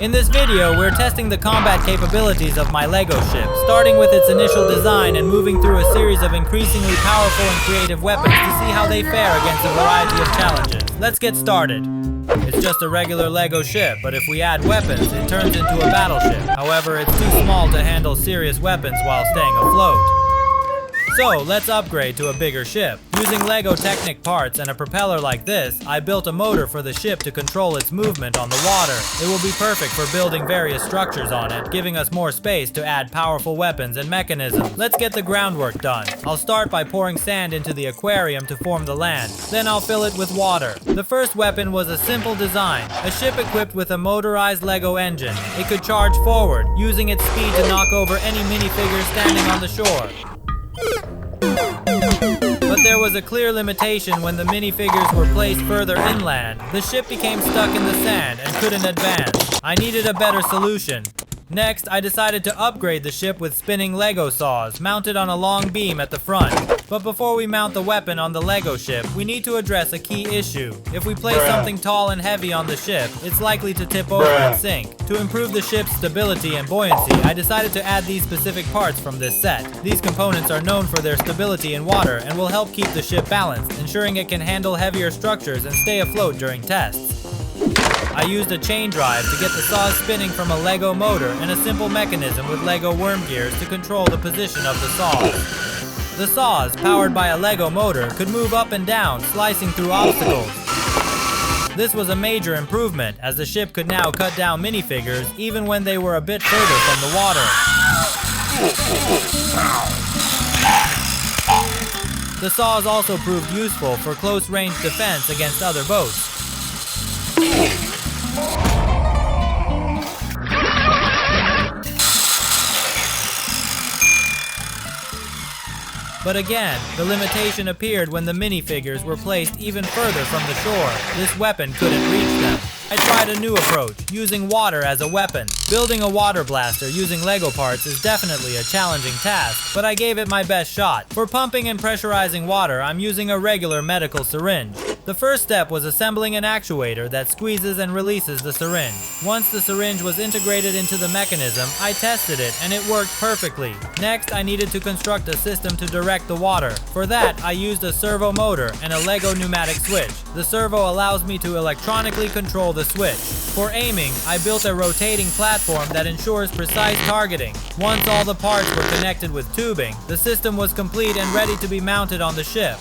In this video, we're testing the combat capabilities of my LEGO ship, starting with its initial design and moving through a series of increasingly powerful and creative weapons to see how they fare against a variety of challenges. Let's get started. It's just a regular LEGO ship, but if we add weapons, it turns into a battleship. However, it's too small to handle serious weapons while staying afloat. So, let's upgrade to a bigger ship. Using LEGO Technic parts and a propeller like this, I built a motor for the ship to control its movement on the water. It will be perfect for building various structures on it, giving us more space to add powerful weapons and mechanisms. Let's get the groundwork done. I'll start by pouring sand into the aquarium to form the land. Then I'll fill it with water. The first weapon was a simple design, a ship equipped with a motorized LEGO engine. It could charge forward, using its speed to knock over any minifigure standing on the shore. But there was a clear limitation when the minifigures were placed further inland. The ship became stuck in the sand and couldn't advance. I needed a better solution. Next, I decided to upgrade the ship with spinning LEGO saws, mounted on a long beam at the front. But before we mount the weapon on the LEGO ship, we need to address a key issue. If we place something tall and heavy on the ship, it's likely to tip over and sink. To improve the ship's stability and buoyancy, I decided to add these specific parts from this set. These components are known for their stability in water and will help keep the ship balanced, ensuring it can handle heavier structures and stay afloat during tests. I used a chain drive to get the saws spinning from a LEGO motor and a simple mechanism with LEGO worm gears to control the position of the saws. The saws, powered by a LEGO motor, could move up and down, slicing through obstacles. This was a major improvement, as the ship could now cut down minifigures even when they were a bit further from the water. The saws also proved useful for close-range defense against other boats. But again, the limitation appeared when the minifigures were placed even further from the shore. This weapon couldn't reach them. I tried a new approach, using water as a weapon. Building a water blaster using LEGO parts is definitely a challenging task, but I gave it my best shot. For pumping and pressurizing water, I'm using a regular medical syringe. The first step was assembling an actuator that squeezes and releases the syringe. Once the syringe was integrated into the mechanism, I tested it and it worked perfectly. Next, I needed to construct a system to direct the water. For that, I used a servo motor and a LEGO pneumatic switch. The servo allows me to electronically control the switch. For aiming, I built a rotating platform that ensures precise targeting. Once all the parts were connected with tubing, the system was complete and ready to be mounted on the ship.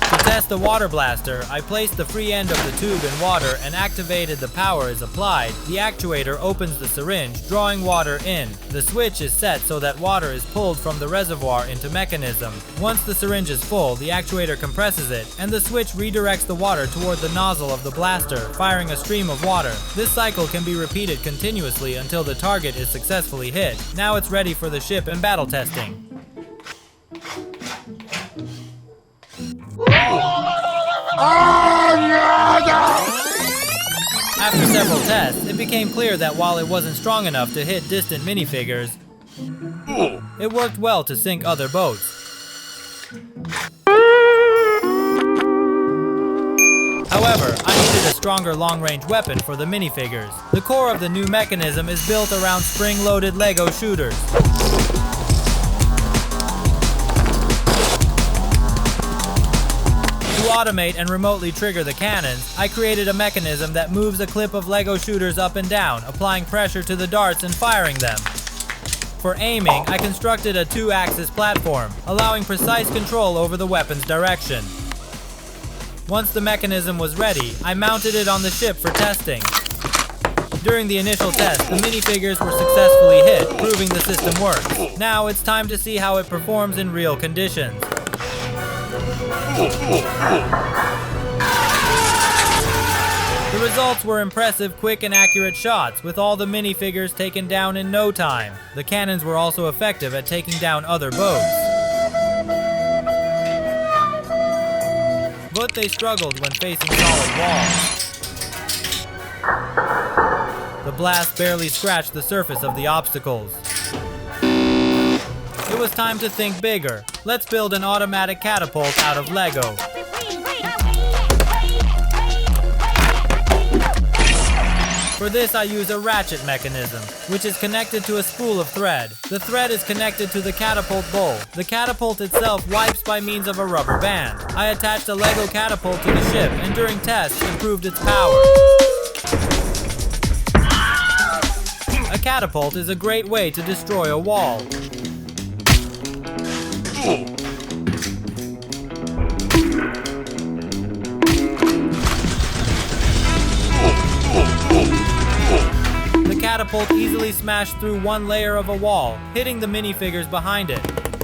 To test the water blaster, I placed the free end of the tube in water and activated the power as applied. The actuator opens the syringe, drawing water in. The switch is set so that water is pulled from the reservoir into mechanism. Once the syringe is full, the actuator compresses it, and the switch redirects the water toward the nozzle of the blaster, firing a stream of water. This cycle can be repeated continuously until the target is successfully hit. Now it's ready for the ship and battle testing. After several tests, it became clear that while it wasn't strong enough to hit distant minifigures, it worked well to sink other boats. However, I needed a stronger long-range weapon for the minifigures. The core of the new mechanism is built around spring-loaded LEGO shooters. To automate and remotely trigger the cannons, I created a mechanism that moves a clip of LEGO shooters up and down, applying pressure to the darts and firing them. For aiming, I constructed a 2-axis platform, allowing precise control over the weapon's direction. Once the mechanism was ready, I mounted it on the ship for testing. During the initial test, the minifigures were successfully hit, proving the system works. Now it's time to see how it performs in real conditions. The results were impressive, quick and accurate shots, with all the minifigures taken down in no time. The cannons were also effective at taking down other boats. But they struggled when facing solid walls. The blast barely scratched the surface of the obstacles. It was time to think bigger. Let's build an automatic catapult out of LEGO. For this I use a ratchet mechanism, which is connected to a spool of thread. The thread is connected to the catapult bowl. The catapult itself wipes by means of a rubber band. I attached a Lego catapult to the ship and during tests improved its power. A catapult is a great way to destroy a wall. The catapult easily smashed through one layer of a wall, hitting the minifigures behind it.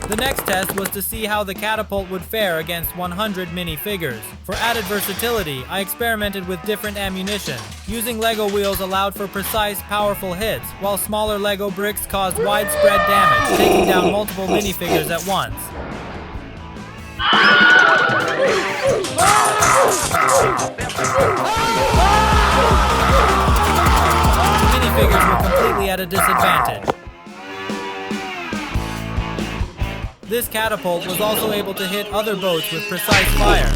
The next test was to see how the catapult would fare against 100 minifigures. For added versatility, I experimented with different ammunition. Using Lego wheels allowed for precise, powerful hits, while smaller Lego bricks caused widespread damage, taking down multiple minifigures at once. Minifigures were completely at a disadvantage. This catapult was also able to hit other boats with precise fire.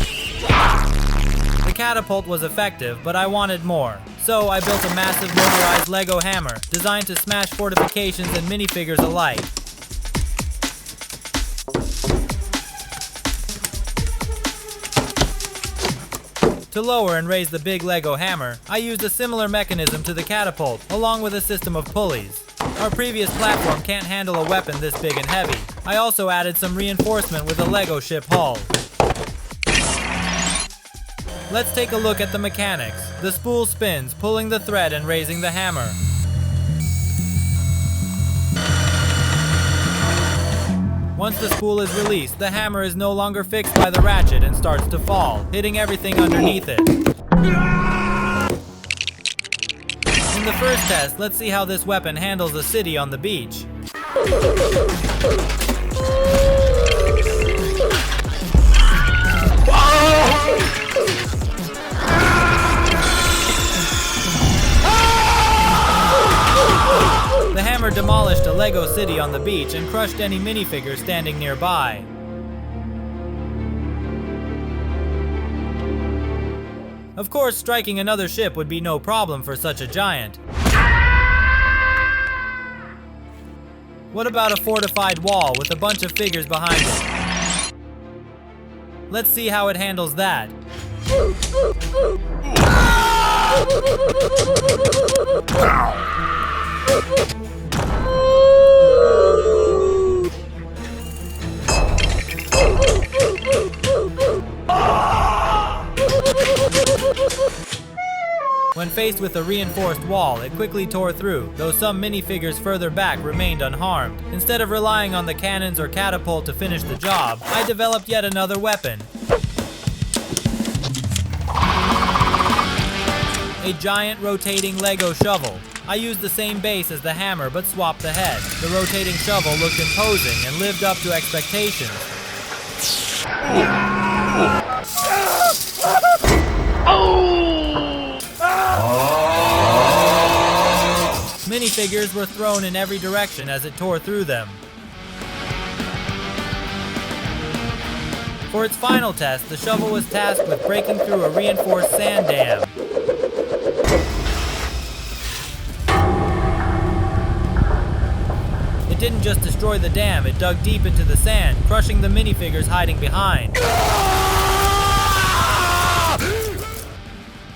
The catapult was effective, but I wanted more. So I built a massive motorized Lego hammer, designed to smash fortifications and minifigures alike. To lower and raise the big Lego hammer, I used a similar mechanism to the catapult, along with a system of pulleys. Our previous platform can't handle a weapon this big and heavy. I also added some reinforcement with a Lego ship hull. Let's take a look at the mechanics. The spool spins, pulling the thread and raising the hammer. Once the spool is released, the hammer is no longer fixed by the ratchet and starts to fall, hitting everything underneath it. In the first test, let's see how this weapon handles a city on the beach. The hammer demolished a Lego city on the beach and crushed any minifigure standing nearby. Of course, striking another ship would be no problem for such a giant. What about a fortified wall with a bunch of figures behind it? Let's see how it handles that. When faced with a reinforced wall, it quickly tore through, though some minifigures further back remained unharmed. Instead of relying on the cannons or catapult to finish the job, I developed yet another weapon. A giant rotating Lego shovel. I used the same base as the hammer but swapped the head. The rotating shovel looked imposing and lived up to expectations. Minifigures were thrown in every direction as it tore through them. For its final test, the shovel was tasked with breaking through a reinforced sand dam. It didn't just destroy the dam, it dug deep into the sand, crushing the minifigures hiding behind.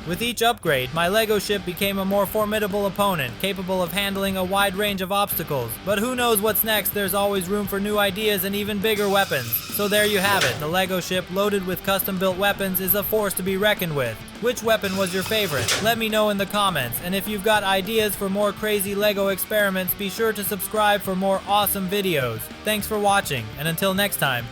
With each upgrade, my Lego ship became a more formidable opponent, capable of handling a wide range of obstacles. But who knows what's next? There's always room for new ideas and even bigger weapons. So there you have it, the Lego ship loaded with custom-built weapons is a force to be reckoned with. Which weapon was your favorite? Let me know in the comments, and if you've got ideas for more crazy Lego experiments, be sure to subscribe for more awesome videos. Thanks for watching, and until next time,